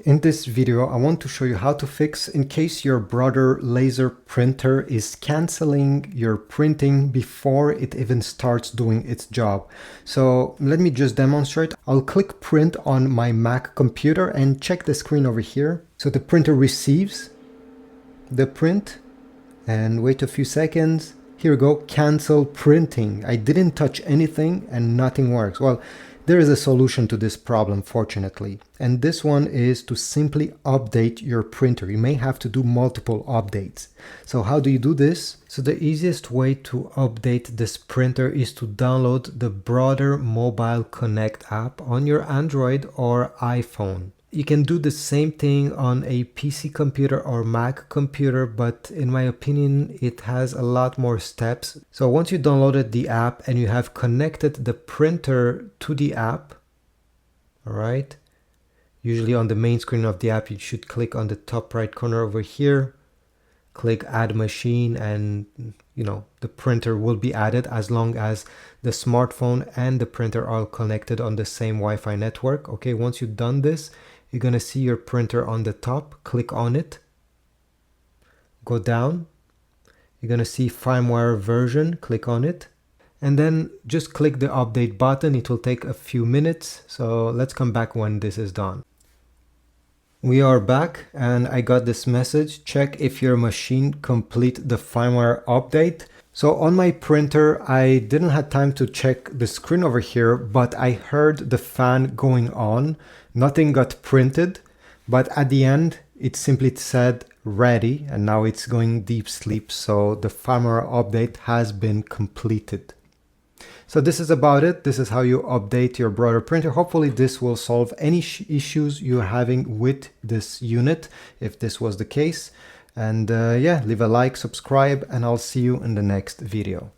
In this video, I want to show you how to fix in case your Brother laser printer is canceling your printing before it even starts doing its job. So let me just demonstrate. I'll click print on my Mac computer and check the screen over here. So the printer receives the print and wait a few seconds. Here we go, cancel printing. I didn't touch anything and nothing works. Well, there is a solution to this problem, fortunately. And this one is to simply update your printer. You may have to do multiple updates. So how do you do this? So the easiest way to update this printer is to download the Brother Mobile Connect app on your Android or iPhone. You can do the same thing on a PC computer or Mac computer, but in my opinion, it has a lot more steps. So once you downloaded the app and you have connected the printer to the app, all right, usually on the main screen of the app, you should click on the top right corner over here, click add machine, and the printer will be added as long as the smartphone and the printer are connected on the same Wi-Fi network. Okay, once you've done this, you're going to see your printer on the top. Click on it. Go down. You're going to see firmware version. Click on it. And then just click the update button. It will take a few minutes. So let's come back when this is done. We are back and I got this message. Check if your machine complete the firmware update. So on my printer, I didn't have time to check the screen over here, but I heard the fan going on. Nothing got printed, but at the end, it simply said ready, and now it's going deep sleep. So the firmware update has been completed. So this is about it. This is how you update your Brother printer. Hopefully this will solve any issues you're having with this unit, if this was the case. And yeah, leave a like, subscribe, and I'll see you in the next video.